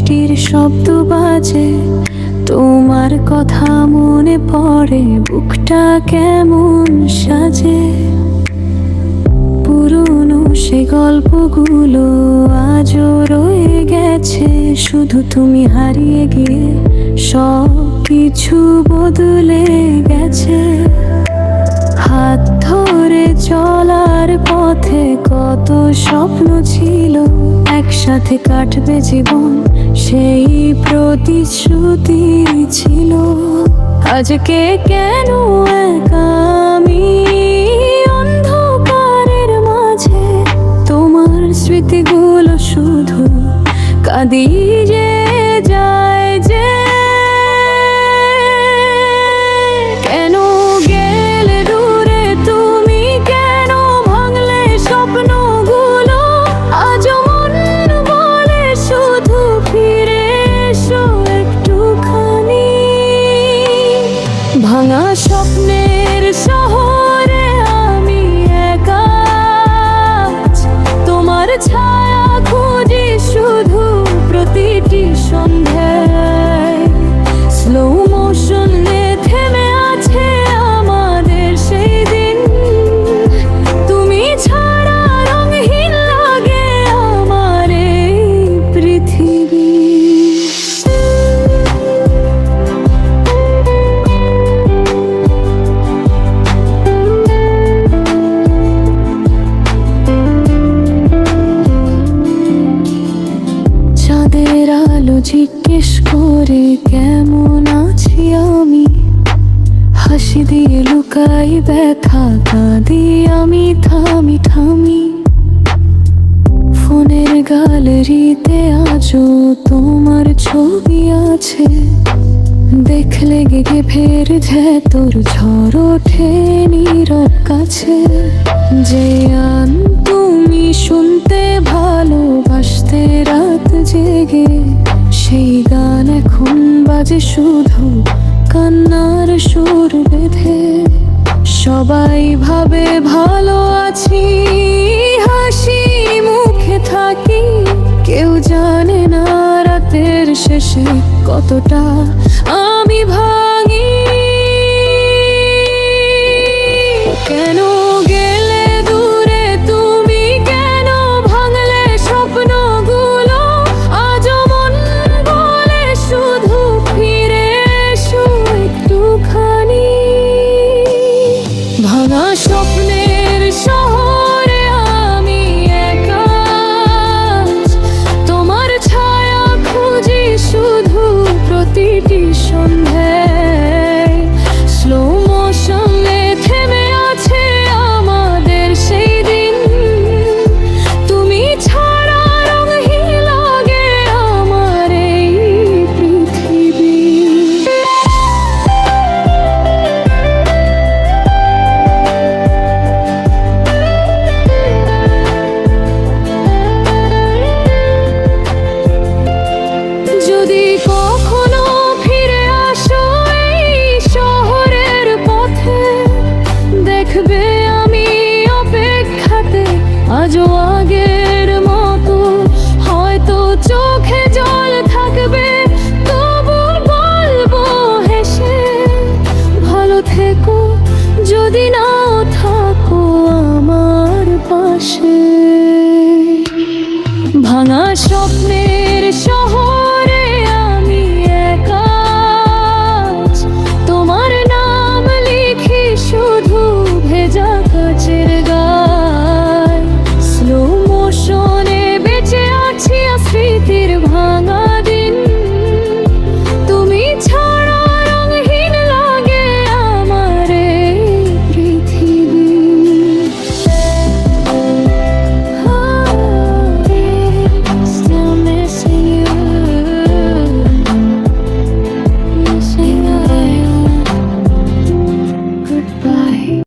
বৃষ্টির শব্দ বাজে, তোমার কথা মনে পড়ে, বুকটা কেমন সাজে। পুরনো সে গল্পগুলো আজও রয়ে গেছে, শুধু তুমি হারিয়ে গিয়ে সব কিছু বদলে গেছে। হাত ধরে চলার পথে কত স্বপ্ন ছিল, একসাথে কাটবে জীবন সেই প্রতিশ্রুতি ছিল। আজকে কেন একা আমি অন্ধকারের মাঝে, তোমার স্মৃতিগুলো শুধু কাঁদিয়ে যে যায় যে। কেন গেলে দূরে তুমি, কেন ভাঙলে স্বপ্নগুলো, আজও মন বলে শুধু ফিরে এসো একটুখানি। ভাঙা স্বপ্নের শহরে আমি একা, তোমার ছায়া খুঁজি শুধু প্রতিটি সন্ধ্যায়। স্লো মোশনে থেমে আছে আমাদের সেই দিন, তুমি ছাড়া রঙহীন লাগে আমার এই পৃথিবী। চাঁদের আলো জিজ্ঞেস করে কেমন আছি আমি, হাসি দিয়ে লুকাই ব্যথা, কাঁদি আমি থামি থামি। ফোনের গ্যালারিতে আজও তোমার ছবি আছে, দেখলে গেগে ফের ভেতর ঝড় ওঠে নীরব কাছে। যে গান তুমি শুনতে ভালোবাসতে রাত জেগে, সেই গান এখন বাজে শুধু কান্নার সুর বেঁধে। সবাই ভাবে ভালো আছি, হাসি মুখে থাকি, কেউ জানে না রাতের শেষে কতটা আমি ভাঙি। কেন গেলে দূরে তুমি, কেন ভাঙলে স্বপ্নগুলো, আজও মন বলে শুধু ফিরে এসো একটুখানি। ভাঙা স্বপ্নের শহরে আমি একা, তোমার ছায়া খুঁজি শুধু প্রতিটি সন্ধ্যা।